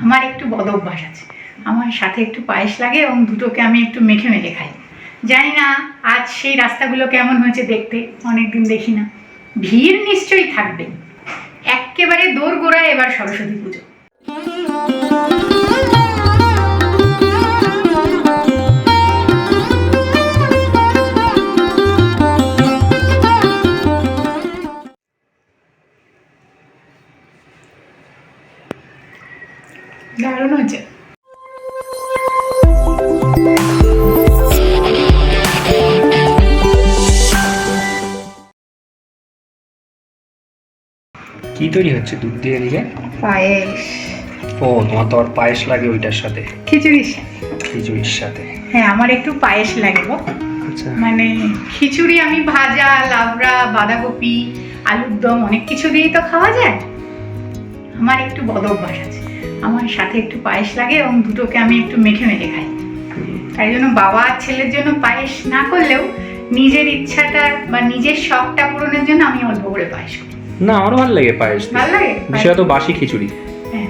আমার একটু বদ অভ্যাস আছে, আমার সাথে একটু পায়েস লাগে এবং দুটোকে আমি একটু মেখে মেখে খাই। জানি না আজ সেই রাস্তাগুলো কেমন হয়েছে দেখতে, অনেকদিন দেখি না। ভিড় নিশ্চয়ই থাকবে। একেবারে দোরগোড়ায় এবার সরস্বতী পুজো। দারুণ হয়েছে। কি তৈরি হচ্ছে? দুধ দিয়ে দিলে পায়েস। ও, তোমার তো আর পায়েস লাগে ওইটার সাথে? খিচুড়ির সাথে। খিচুড়ির সাথে? হ্যাঁ, আমার একটু পায়েস লাগে গো। আচ্ছা, মানে খিচুড়ি আমি ভাজা, লাবড়া, বাঁধাকপি, আলুর দম অনেক কিছু দিয়েই তো খাওয়া যায়। আমার একটু বদ অভ্যাস আছে, আমার সাথে একটু পায়েস লাগে এবং দুটোকে আমি একটু মেখে মেখে খাই। তাই জন্য বাবা আর ছেলের জন্য পায়েস না করলেও নিজের ইচ্ছাটা বা নিজের শখটা পূরণের জন্য আমি অল্প করে পায়েস করি। না, আমারও ভালো লাগে পায়েস। ভালো লাগে বিশেষত বাসি খিচুড়ি। হ্যাঁ,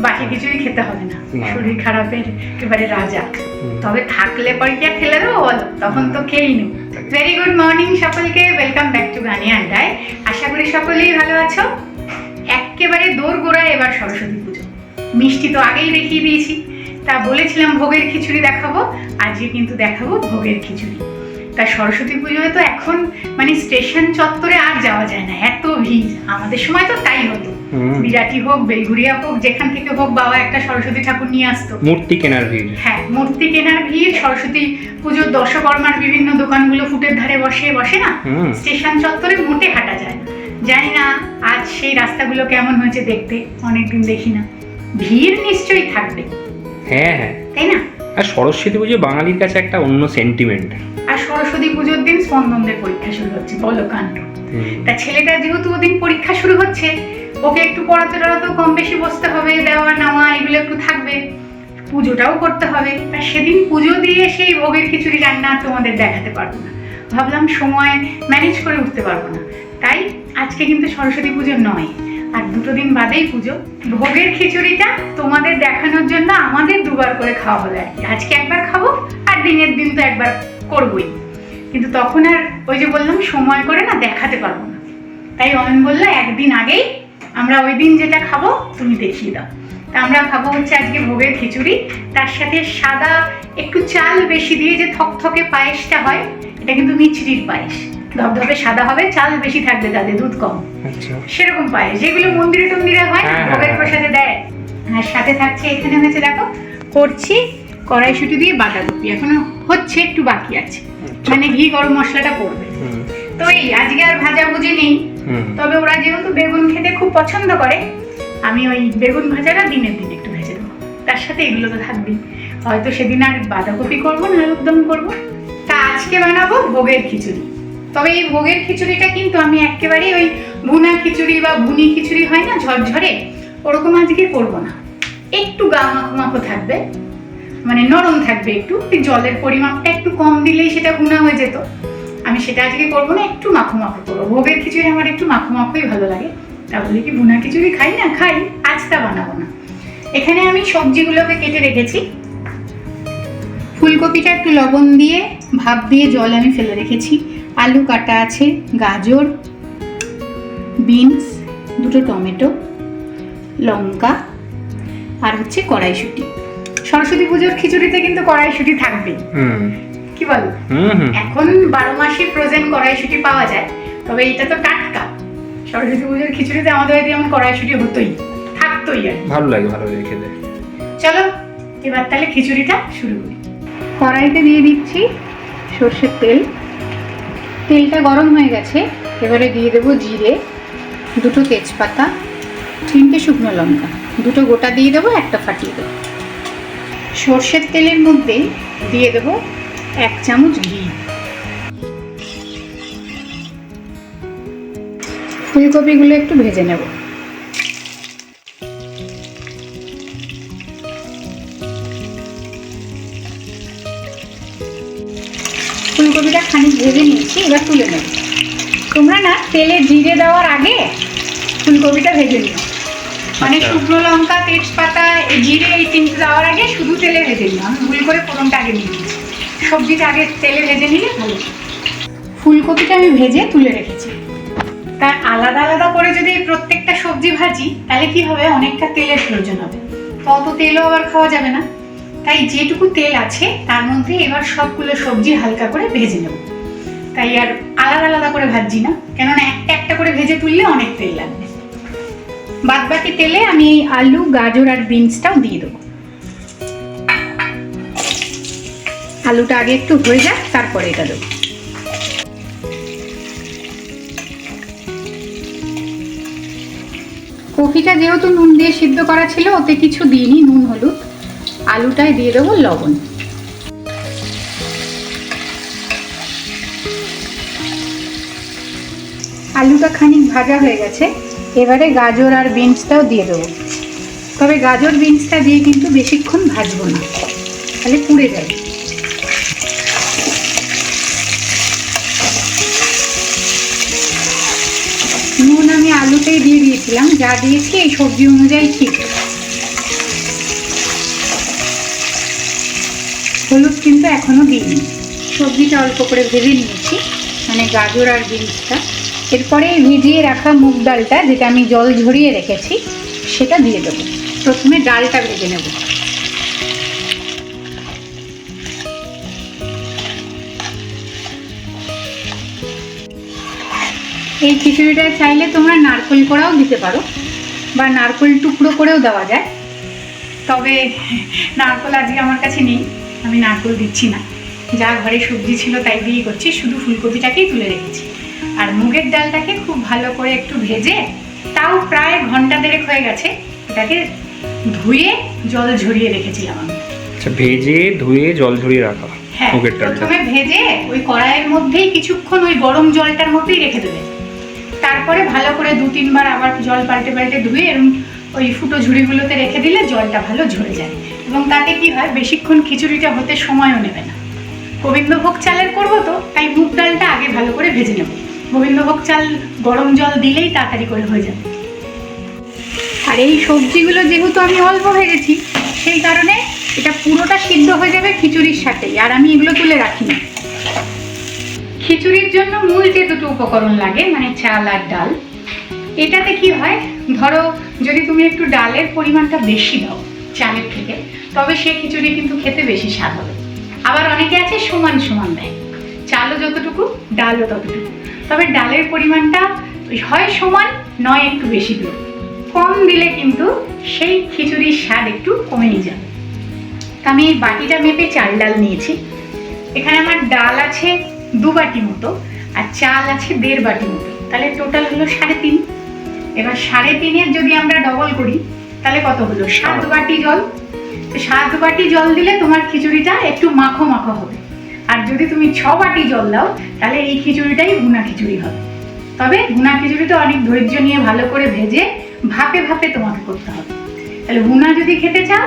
বাকি খিচুড়ি খেতে হবে না, শরীর খারাপের একেবারে রাজা। তবে থাকলে পরে কি আর ফেলে দেবো বলো, তখন তো খেয়েই নেব। ভেরি গুড মর্নিং সকলকে, ওয়েলকাম ব্যাক টু গানি আড্ডায়। আশা করি সকলেই ভালো আছো। একেবারে দোরগোড়ায় এবার সরস্বতী পুজো। মিষ্টি তো আগেই দেখিয়ে দিয়েছি, তা বলেছিলাম ভোগের খিচুড়ি দেখাবো, আজকে কিন্তু দেখাবো ভোগের খিচুড়ি। তা সরস্বতী পুজোয় তো এখন মানে স্টেশন চত্বরে আর যাওয়া যায় না, এত ভিড়। আমাদের সময় তো তাই হতো, বিরাটি হোক, বেলঘুরিয়া হোক, যেখান থেকে হোক বাবা একটা সরস্বতী ঠাকুর নিয়ে আসতো। মূর্তি কেনার ভিড়। হ্যাঁ, মূর্তি কেনার ভিড়। সরস্বতী পুজোর দশকর্মার বিভিন্ন দোকানগুলো ফুটের ধারে বসে না, স্টেশন চত্বরে মোটে হাঁটা যায় না। জানি না আজ সেই রাস্তাগুলো কেমন হয়েছে দেখতে, অনেকদিন দেখি না। ভিড় নিশ্চয়ই থাকবে। হ্যাঁ হ্যাঁ, তাই না? আর সরস্বতী পুজো বাঙালির কাছে একটা অন্য সেন্টিমেন্ট। আর সরস্বতী পুজোর দিন স্পন্দনদের পরীক্ষা শুরু হচ্ছে, বলো কাণ্ড। তা ছেলেটা যেহেতু ওদিন পরীক্ষা শুরু হচ্ছে, ওকে একটু পড়াতে টড়াতেও কম বেশি বসতে হবে, দেওয়া নেওয়া এগুলো একটু থাকবে, পুজোটাও করতে হবে। তা সেদিন পুজো দিয়ে সেই ভোগের খিচুড়ি রান্না তোমাদের দেখাতে পারবো না, ভাবলাম সময় ম্যানেজ করে উঠতে পারবো না, তাই আজকে কিন্তু সরস্বতী পুজো নয়, আর দুটো দিন বাদেই পুজো। ভোগের খিচুড়িটা তোমাদের দেখানোর জন্য আমাদের দুবার করে খাওয়া হলো আর কি। আজকে একবার খাবো, আর দিনের দিন তো একবার করবোই, কিন্তু তখন আর ওই যে বললাম সময় করে না দেখাতে পারবো না। তাই অয়ন বললো একদিন আগেই আমরা ওই দিন যেটা খাবো তুমি দেখিয়ে দাও। তা আমরা খাবো হচ্ছে আজকে ভোগের খিচুড়ি, তার সাথে সাদা একটু চাল বেশি দিয়ে যে থকথকে পায়েসটা হয়, এটা কিন্তু মিছরির পায়েস, ধবধবে সাদা হবে, চাল বেশি থাকবে তাতে, দুধ কম। সেরকম পায়েস যেগুলো মন্দিরে টন্দিরে হয় না, ভোগের প্রসাদে দেয়। আর সাথে থাকছে এখানে হয়েছে দেখো, করছি কড়াইশুঁটি দিয়ে বাঁধাকপি, এখনো হচ্ছে, একটু বাকি আছে, মানে ঘি গরম মশলাটা পড়বে। তো এই আজকে আর ভাজাভুজি নেই, তবে ওরা যেহেতু বেগুন খেতে খুব পছন্দ করে, আমি ওই বেগুন ভাজাটা দিনের দিন একটু ভেজে দেবো, তার সাথে এগুলো তো থাকবেই। হয়তো সেদিন আর বাঁধাকপি করবো না, আলুর দম করবো। তা আজকে বানাবো ভোগের খিচুড়ি। তবে এই ভোগের খিচুড়িটা কিন্তু আমি একেবারেই ওই ভুনা খিচুড়ি বা ভুনি খিচুড়ি হয় না ঝরঝরে, ওরকম আজকে করবো না। একটু গা মাখো মাখো থাকবে, মানে নরম থাকবে একটু, জলের পরিমাপটা একটু কম দিলেই সেটা ভুনা হয়ে যেত। আমি সেটা আজকে করবো না, একটু মাখো মাখো করবো। ভোগের খিচুড়ি আমার একটু মাখো মাখোই ভালো লাগে, তাহলে কি ভুনা খিচুড়ি খাই না? খাই, আজ তা বানাবো না। এখানে আমি সবজিগুলোকে কেটে রেখেছি। ফুলকপিটা একটু লবণ দিয়ে ভাপ দিয়ে জল আমি ফেলে রেখেছি, আলু কাটা আছে, গাজর, বিনস, দুটো টমেটো, লঙ্কা, আর হচ্ছে কড়াইশুঁটি। সরস্বতী পুজোর খিচুড়িতে কিন্তু কড়াইশুঁটি থাকবেই, কি বলো? এখন 12 মাসে ফ্রোজেন কড়াইশুঁটি পাওয়া যায়, তবে এটা তো টাটকা। সরস্বতী পুজোর খিচুড়িতে আমাদের যেমন কড়াইশুঁটি হতোই, থাকতোই আর ভালো লাগে খেতে। চলো এবার তাহলে খিচুড়িটা শুরু করি। কড়াইতে দিয়ে দিচ্ছি সর্ষের তেল, তেলটা গরম হয়ে গেছে। এবারে দিয়ে দেবো জিরে, দুটো তেজপাতা, 3টে শুকনো লঙ্কা, দুটো গোটা দিয়ে দেবো, একটা ফাটিয়ে দেবো। সর্ষের তেলের মধ্যে দিয়ে দেবো 1 চামচ ঘি। ফুলকপিগুলো একটু ভেজে নেব। ফুলকপিটা খানিক ভেজে নিয়েছি, এবার তুলে নেব। তোমরা না তেলে জিরে দেওয়ার আগে ফুলকপিটা ভেজে নিও, মানে আচ্ছা। শুকনো লঙ্কা, তেজপাতা, এই জিরে, এই তিনটে দেওয়ার আগে শুধু তেলে ভেজে নিলাম। আমি ভুল করে ফোড়নটা আগে দিয়ে দিয়েছি। সবজিটা আগে তেলে ভেজে নিলে ভালো। ফুলকপিটা আমি ভেজে তুলে রেখেছি। তার আলাদা আলাদা করে যদি প্রত্যেকটা সবজি ভাজি তাহলে কি হবে, অনেকটা তেলের প্রয়োজন হবে। তো অত তেলও আবার খাওয়া যাবে না। তাই যেটুকু তেল আছে তার মধ্যে এবার সবগুলো সবজি হালকা করে ভেজে নেব। তাই আর আলাদা আলাদা করে ভাজছি না, কেননা একটা একটা করে ভেজে তুললে অনেক তেল লাগবে। বাদ বাকি তেলে আমি আলু, গাজর আর বিনসটাও দিয়ে দেবো। আলুটা আগে একটু হয়ে যাক, তারপরে এটা দেবো। কপিটা যেহেতু নুন দিয়ে সিদ্ধ করা ছিল, ওতে কিছু দিইনি, নুন হলুদ। আলুটায় দিয়ে দেবো লবণ। আলুটা খানিক ভাজা হয়ে গেছে, এবারে গাজর আর বিনসটাও দিয়ে দেবো। তবে গাজর বিনসটা দিয়ে কিন্তু বেশিক্ষণ ভাজবো না, তাহলে পুড়ে যাবে। নুন আমি আলুতেই দিয়ে দিয়েছিলাম, যা দিয়েছি এই সবজি অনুযায়ী ঠিক। হলুদ কিন্তু এখনো দিইনি। সবজিটা অল্প করে ভেজে নিয়েছি, মানে গাজর আর বিনসটা। এরপরে ভিজিয়ে রাখা মুগ ডালটা, যেটা আমি জল ঝরিয়ে রেখেছি, সেটা দিয়ে দেবো। প্রথমে ডালটা ভেজে নেব। এই খিচুড়িটা চাইলে তোমরা নারকেল করেও দিতে পারো, বা নারকেল টুকরো করেও দেওয়া যায়। তবে নারকেল আজকে আমার কাছে নেই, আমি নারকেল দিচ্ছি না। যা ঘরে সবজি ছিল তাই দিয়েই করছি, শুধু ফুলকপিটাকেই তুলে রেখেছি। আর মুগের ডালটাকে খুব ভালো করে একটু ভেজে, তাও প্রায় ঘন্টা দেড়েক হয়ে গেছে, এটাকে ধুয়ে জল ঝরিয়ে রেখেছিলাম আমি। আচ্ছা, ভেজে ধুয়ে জল ঝরিয়ে রাখা হ্যাঁ, মুগের ডালটা। প্রথমে ভেজে ওই কড়াইয়ের মধ্যেই কিছুক্ষণ ওই গরম জলটার মধ্যেই রেখে দেবে। তারপরে ভালো করে 2-3 বার আবার জল পাল্টে পাল্টে ধুয়ে এরকম ওই ফুটো ঝুড়িগুলোতে রেখে দিলে জলটা ভালো ঝরে যায়। এবং তাতে কি হয়, বেশিক্ষণ খিচুড়িটা হতে সময়ও নেবে না। গোবিন্দভোগ চালের করবো তো, তাই মুগ ডালটা আগে ভালো করে ভেজে নেব। গোবিন্দভোগ চাল গরম জল দিলেই তাড়াতাড়ি করে হয়ে যাবে। আর এই সবজিগুলো যেহেতু আমি অল্প ভেজেছি, সেই কারণে এটা পুরোটা সিদ্ধ হয়ে যাবে খিচুড়ির সাথেই। আর আমি এগুলো তুলে রাখি না। খিচুড়ির জন্য মূল যে দুটো উপকরণ লাগে, মানে চাল আর ডাল। এটাতে কি হয়, ধরো যদি তুমি একটু ডালের পরিমাণটা বেশি দাও চালের থেকে, তবে সে খিচুড়ি কিন্তু খেতে বেশি স্বাদ হবে। আবার অনেকে আছে সমান সমান দেয়, চালও যতটুকু ডালও ততটুকু। তবে ডালের পরিমাণটা হয় সমান, নয় একটু বেশি দিও। কম দিলে কিন্তু সেই খিচুড়ির স্বাদ একটু কমেই যাবে। তা আমি এই বাটিটা মেপে চাল ডাল নিয়েছি। এখানে আমার ডাল আছে 2 বাটি মতো, আর চাল আছে 1.5 বাটি মতো, তাহলে টোটাল হলো 3.5। এবার 3.5-এর যদি আমরা ডবল করি তাহলে কত হলো, 7 বাটি জল। 7 বাটি জল দিলে তোমার খিচুড়িটা একটু মাখো মাখো হবে। আর যদি তুমি 6 বাটি জল দাও তাহলে এই খিচুড়িটাই ভুনা খিচুড়ি হবে। তবে ভুনা খিচুড়িটা অনেক ধৈর্য নিয়ে ভালো করে ভেজে ভাপে ভাপে তোমাকে করতে হবে। তাহলে ভুনা যদি খেতে চাও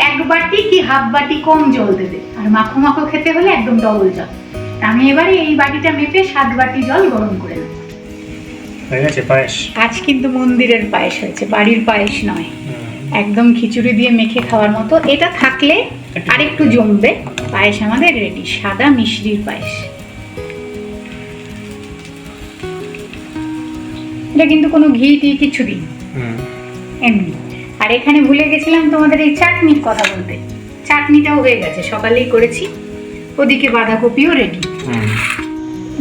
1 বাটি কি হাফ বাটি কম জল দেবে, আর মাখো মাখো খেতে হলে একদম ডবল জল। আমি এবারে এই বাটিটা মেপে 7 বাটি জল গরম করে নেব। হয়ে গেছে পায়েস। আজ কিন্তু মন্দিরের পায়েস হয়েছে, বাড়ির পায়েস নয়। একদম খিচুড়ি দিয়ে মেখে খাওয়ার মতো। এটা থাকলে আরেকটু জমবে। পায়েস আমাদের রেডি, সাদা মিশ্রির পায়েস। এটা কিন্তু কোনো ঘি টি কিছু দিন, এমনি। আর এখানে ভুলে গেছিলাম তোমাদের এই চাটনির কথা বলতে। চাটনিটাও হয়ে গেছে, সকালেই করেছি। ওদিকে বাঁধাকপিও রেডি।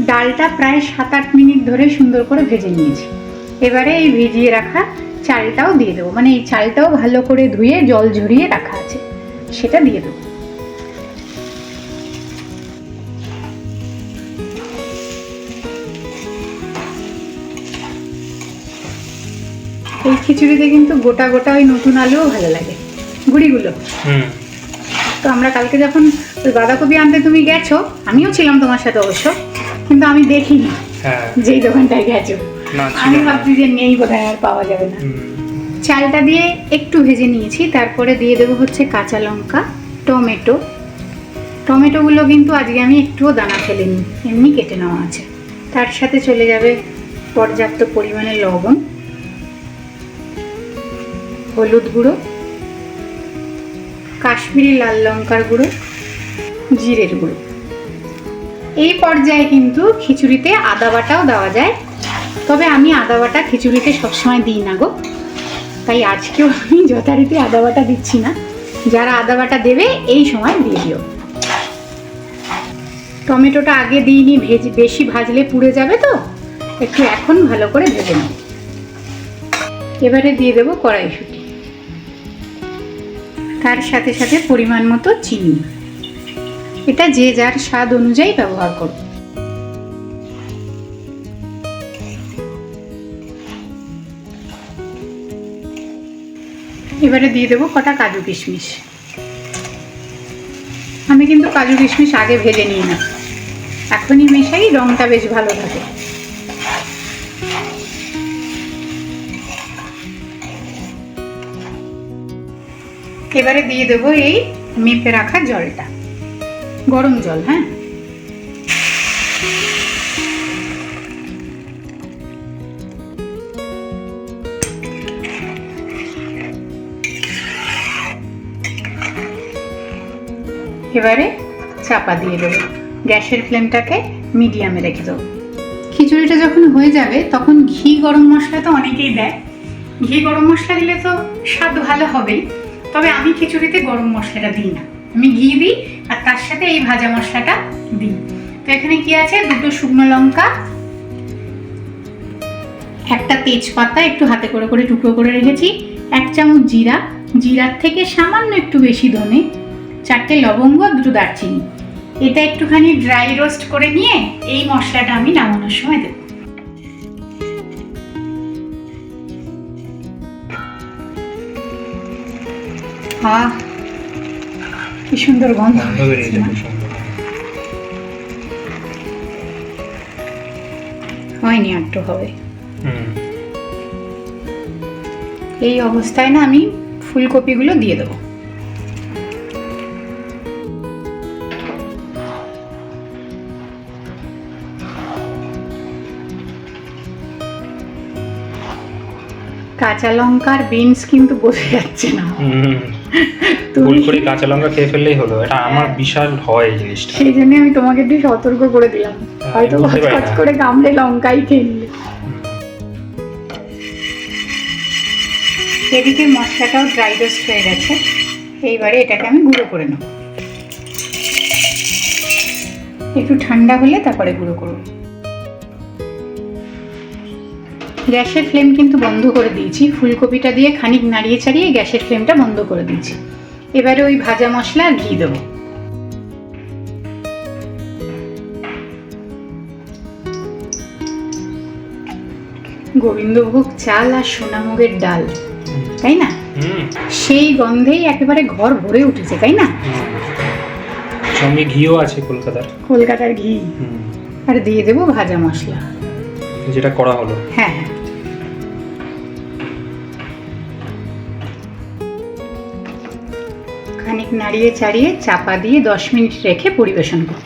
ডালটা প্রায় 7-8 মিনিট ধরে সুন্দর করে ভেজে নিয়েছি। এবারে এই ভিজিয়ে রাখা চালটাও দিয়ে দেবো, মানে এই চালটাও ভালো করে ধুয়ে জল ঝরিয়ে রাখা আছে, সেটা দিয়ে দেবো। এই খিচুড়িতে কিন্তু গোটা গোটা ওই নতুন আলুও ভালো লাগে, গুঁড়িগুলো। তো আমরা কালকে যখন ওই বাঁধাকপি আনতে তুমি গেছো, আমিও ছিলাম তোমার সাথে অবশ্য, কিন্তু আমি দেখিনি যেই দোকানটায় গেছো। আমি ভাবছি যে নেই বোধহয়, আর পাওয়া যাবে না। চালটা দিয়ে একটু ভেজে নিয়েছি, তারপরে দিয়ে দেবো হচ্ছে কাঁচা লঙ্কা, টমেটো। টমেটোগুলো কিন্তু আজকে আমি একটুও দানা ফেলিনি, এমনি কেটে নেওয়া আছে। তার সাথে চলে যাবে পর্যাপ্ত পরিমাণে লবণ, হলুদ গুঁড়ো, কাশ্মীরি লাল লঙ্কার গুঁড়ো, জিরের গুঁড়ো। এই পর্যায়ে কিন্তু খিচুড়িতে আদা বাটাও দেওয়া যায়, তবে আমি আদা বাটা খিচুড়িতে সবসময় দিই না গো, তাই আজকেও আমি যথারীতি আদা বাটা দিচ্ছি না। যারা আদা বাটা দেবে এই সময় দিয়ে দিও। টমেটোটা আগে দিইনি, বেশি ভাজলে পুড়ে যাবে, তো একটু এখন ভালো করে ভেজে নেব। এবারে দিয়ে দেবো কড়াইশুঁটি, তার সাথে সাথে পরিমাণ মতো চিনি। এটা যে যার স্বাদ অনুযায়ী ব্যবহার করো। এবারে দিয়ে দেবো কটা কাজু কিশমিশ। আমি কিন্তু কাজু কিশমিশ আগে ভেজে নিই না, এখনই মেশাই, রঙটা বেশ ভালো থাকে। এবারে দিয়ে দেবো এই মেপে রাখা জলটা, গরম জল। হ্যাঁ, এবারে চাপা দিয়ে দেবো, গ্যাসের ফ্লেমটাকে মিডিয়ামে রেখে দেবো। খিচুড়িটা যখন হয়ে যাবে তখন ঘি গরম মশলা তো অনেকেই দেয়, ঘি গরম মশলা দিলে তো স্বাদ ভালো হবেই, তবে আমি খিচুড়িতে গরম মশলাটা দিই না, আমি ঘি দিই আর তার সাথে এই ভাজা মশলাটা দিই। তো এখানে কি আছে, 2টো শুকনো লঙ্কা, একটা তেজপাতা একটু হাতে করে করে টুকরো করে রেখেছি, 1 চামচ জিরা, জিরার থেকে সামান্য একটু বেশি ধনে, 4টে লবঙ্গ, 2টো দারচিনি। এটা একটুখানি ড্রাই রোস্ট করে নিয়ে এই মশলাটা আমি নামানোর সময় দেব। আহ, কি সুন্দর গন্ধ বেরিয়েছে। হয়নি, একটু হবে। এই অবস্থায় না আমি ফুলকপিগুলো দিয়ে দেবো। কাঁচা লঙ্কার বিনস কিন্তু বোঝা যাচ্ছে না, ভুল করে কাঁচা লঙ্কা খেয়ে ফেললেই হলো, এটা আমার বিশাল হয় এই জিনিসটা, সেই জন্য আমি তোমাকে একটু সতর্ক করে দিলাম, হয়তো কচকচ করে গামলে লঙ্কাই খেয়ে নিলে। এদিকে মশলাটাও ড্রাই রোস্ট হয়ে গেছে, এইবারে এটাকে আমি গুঁড়ো করে নেব। একটু ঠান্ডা হলে তারপরে গুঁড়ো করব। গ্যাসের ফ্লেম কিন্তু বন্ধ করে দিয়েছি, ফুলকপিটা দিয়ে খানিক নাড়িয়ে চাড়িয়ে গ্যাসের ফ্লেমটা বন্ধ করে দিয়েছি। এবারে ওই ভাজা মশলা আর ঘি দেবো। গোবিন্দভোগ চাল আর সোনামুগের ডাল, তাই না? সেই গন্ধেই একেবারে ঘর ভরে উঠেছে, তাই না? সঙ্গে ঘিও আছে, কলকাতার ঘি। আর দিয়ে দেবো ভাজা মশলা, যেটা করা হলো। হ্যাঁ, খানিক নাড়িয়ে চাড়িয়ে চাপা দিয়ে 10 মিনিট রেখে পরিবেশন করব।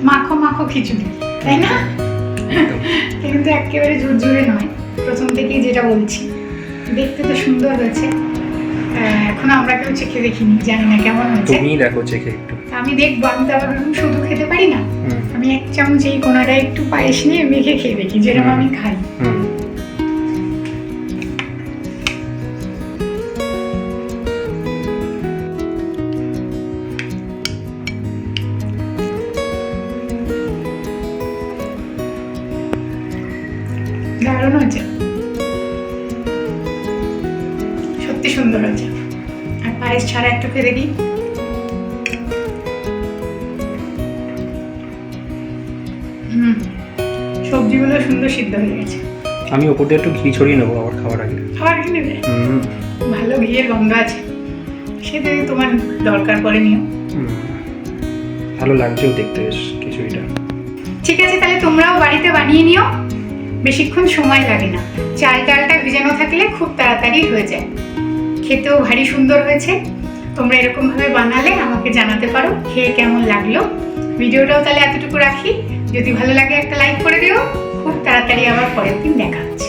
মাখো মাখো খিচুড়ি, তাই না? কিন্তু একেবারে ঝুরঝুরে নয়, প্রথম থেকেই যেটা বলছি। দেখতে তো সুন্দর হয়েছে, এখন আমরা কেউ চেখে দেখিনি, জানি না কেমন হয়েছে। তুমি দেখো চেখে একটু। আমি দেখবো, আমি তো আবার শুধু খেতে পারি না, আমি 1 চামচ এই কোনাটা একটু পায়েস নিয়ে মেখে খেয়ে দেখি, যেরকম আমি খাই। হয়েছে, সত্যি সুন্দর হয়েছে। আর পায়েস ছাড়া একটু খেয়ে দেখি। সবজিগুলো সুন্দর সিদ্ধ হয়ে গেছে। আমি ওপর দিয়ে একটু ঘি ছড়িয়ে নেবো আবার খাওয়ার আগে। খাবার কি নেবে? ভালো ঘিয়ের গন্ধ আছে, সেটা তোমার দরকার পড়ে নিও। ভালো লাগছেও দেখতে বেশ খিচুড়িটা। ঠিক আছে, তাহলে তোমরাও বাড়িতে বানিয়ে নিও, বেশিক্ষণ সময় লাগে না। চাল ডালটা ভিজানো থাকলে খুব তাড়াতাড়ি হয়ে যায়, খেতেও ভারী সুন্দর হয়েছে। তোমরা এরকমভাবে বানালে আমাকে জানাতে পারো খেয়ে কেমন লাগলো। ভিডিওটাও তাহলে এতটুকু রাখি, যদি ভালো লাগে একটা লাইক করে দিও। খুব তাড়াতাড়ি আবার পরের দিন দেখা হচ্ছে।